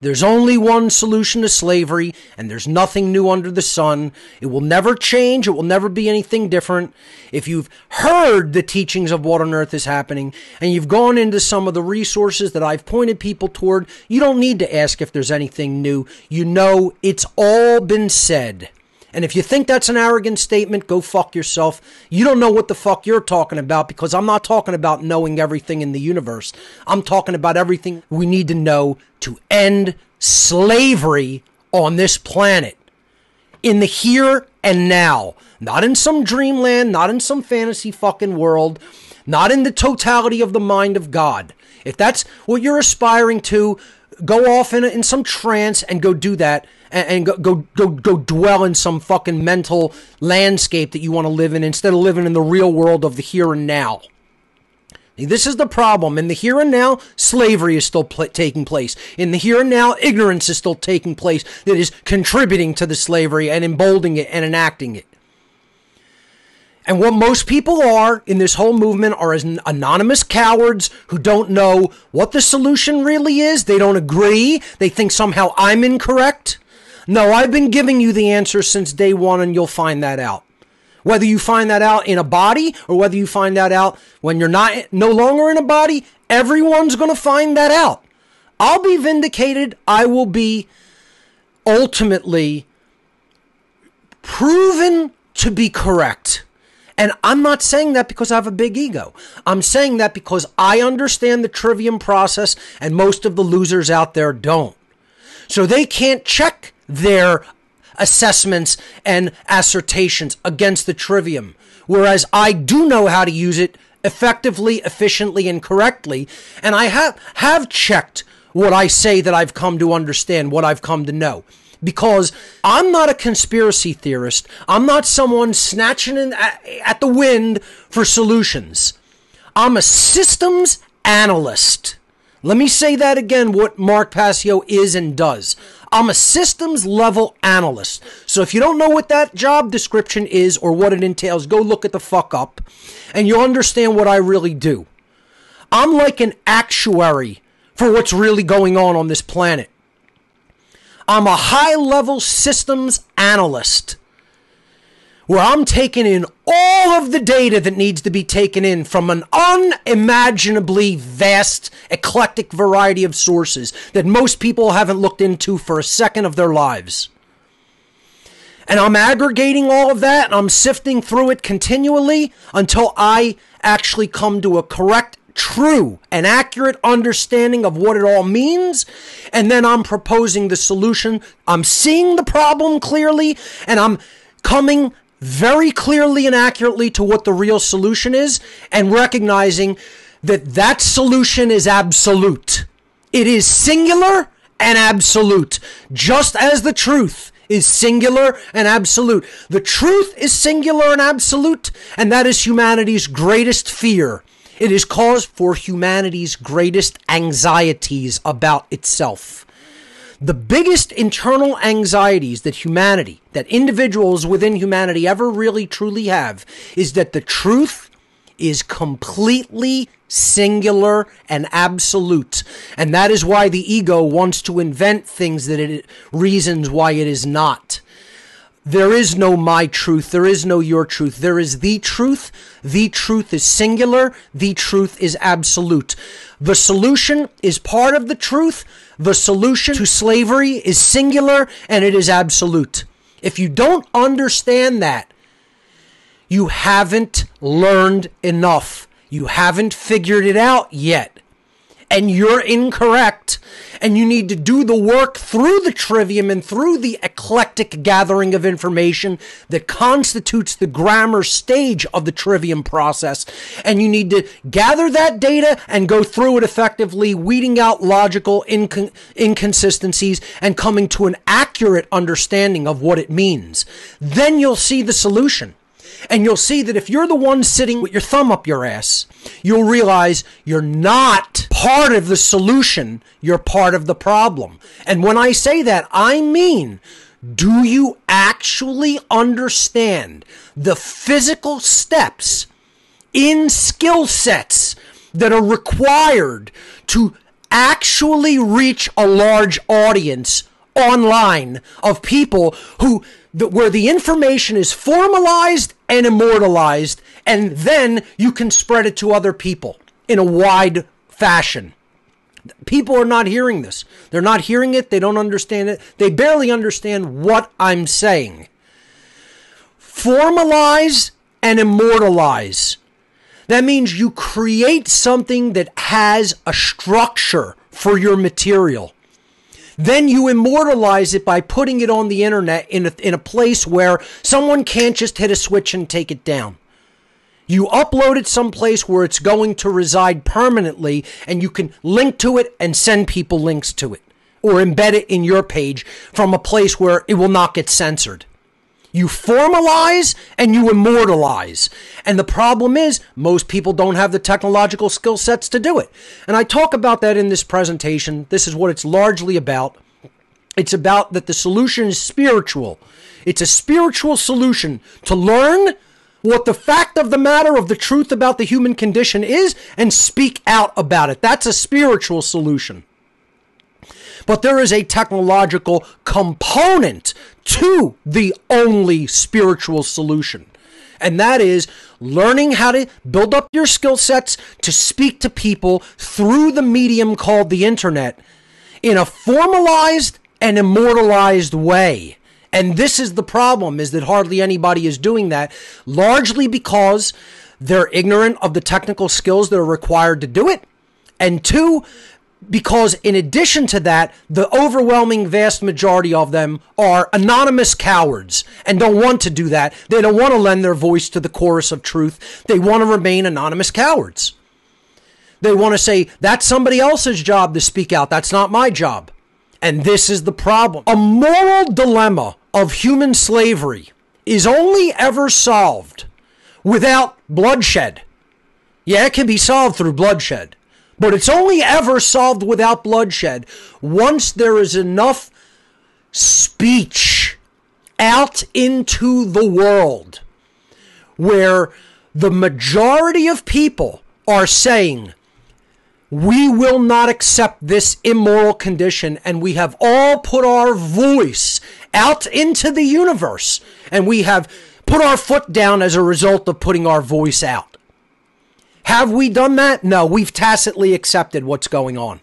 There's only one solution to slavery, and there's nothing new under the sun. It will never change. It will never be anything different. If you've heard the teachings of what on earth is happening, and you've gone into some of the resources that I've pointed people toward, you don't need to ask if there's anything new. You know it's all been said. And if you think that's an arrogant statement, go fuck yourself. You don't know what the fuck you're talking about, because I'm not talking about knowing everything in the universe. I'm talking about everything we need to know to end slavery on this planet. In the here and now. Not in some dreamland, not in some fantasy fucking world, not in the totality of the mind of God. If that's what you're aspiring to, go off in some trance and go do that. And go dwell in some fucking mental landscape that you want to live in, instead of living in the real world of the here and now. This is the problem. In the here and now, slavery is still taking place. In the here and now, ignorance is still taking place that is contributing to the slavery and emboldening it and enacting it. And what most people are in this whole movement are as anonymous cowards who don't know what the solution really is. They don't agree. They think somehow I'm incorrect. No, I've been giving you the answer since day one, and you'll find that out. Whether you find that out in a body or whether you find that out when you're no longer in a body, everyone's going to find that out. I'll be vindicated. I will be ultimately proven to be correct. And I'm not saying that because I have a big ego. I'm saying that because I understand the trivium process, and most of the losers out there don't. So they can't check their assessments and assertions against the trivium, whereas I do know how to use it effectively, efficiently, and correctly, and I have checked what I say that I've come to understand, what I've come to know, because I'm not a conspiracy theorist. I'm not someone snatching at the wind for solutions. I'm a systems analyst. Let me say that again, what Mark Passio is and does. I'm a systems level analyst. So if you don't know what that job description is or what it entails, go look it the fuck up and you'll understand what I really do. I'm like an actuary for what's really going on this planet. I'm a high level systems analyst, where I'm taking in all of the data that needs to be taken in from an unimaginably vast, eclectic variety of sources that most people haven't looked into for a second of their lives. And I'm aggregating all of that, and I'm sifting through it continually until I actually come to a correct, true, and accurate understanding of what it all means. And then I'm proposing the solution. I'm seeing the problem clearly, and I'm coming very clearly and accurately to what the real solution is, and recognizing that that solution is absolute. It is singular and absolute, just as the truth is singular and absolute. The truth is singular and absolute, and that is humanity's greatest fear. It is cause for humanity's greatest anxieties about itself. The biggest internal anxieties that humanity, that individuals within humanity ever really truly have, is that the truth is completely singular and absolute. And that is why the ego wants to invent things that it reasons why it is not. There is no my truth. There is no your truth. There is the truth. The truth is singular. The truth is absolute. The solution is part of the truth. The solution to slavery is singular and it is absolute. If you don't understand that, you haven't learned enough. You haven't figured it out yet. And you're incorrect. And you need to do the work through the trivium and through the eclectic gathering of information that constitutes the grammar stage of the trivium process. And you need to gather that data and go through it effectively, weeding out logical inconsistencies and coming to an accurate understanding of what it means. Then you'll see the solution. And you'll see that if you're the one sitting with your thumb up your ass, you'll realize you're not part of the solution, you're part of the problem. And when I say that, I mean, do you actually understand the physical steps in skill sets that are required to actually reach a large audience online of people where the information is formalized and immortalized, and then you can spread it to other people in a wide fashion. People are not hearing this. They're not hearing it. They don't understand it. They barely understand what I'm saying. Formalize and immortalize. That means you create something that has a structure for your material. Then you immortalize it by putting it on the internet in a place where someone can't just hit a switch and take it down. You upload it someplace where it's going to reside permanently, and you can link to it and send people links to it, or embed it in your page from a place where it will not get censored. You formalize and you immortalize. And the problem is, most people don't have the technological skill sets to do it. And I talk about that in this presentation. This is what it's largely about. It's about that the solution is spiritual. It's a spiritual solution to learn what the fact of the matter of the truth about the human condition is and speak out about it. That's a spiritual solution. But there is a technological component to the only spiritual solution. And that is learning how to build up your skill sets to speak to people through the medium called the internet in a formalized and immortalized way. And this is the problem, is that hardly anybody is doing that, largely because they're ignorant of the technical skills that are required to do it. And two, because in addition to that, the overwhelming vast majority of them are anonymous cowards and don't want to do that. They don't want to lend their voice to the chorus of truth. They want to remain anonymous cowards. They want to say, that's somebody else's job to speak out. That's not my job. And this is the problem. A moral dilemma of human slavery is only ever solved without bloodshed. Yeah, it can be solved through bloodshed. But it's only ever solved without bloodshed once there is enough speech out into the world where the majority of people are saying, we will not accept this immoral condition, and we have all put our voice out into the universe, and we have put our foot down as a result of putting our voice out. Have we done that? No, we've tacitly accepted what's going on.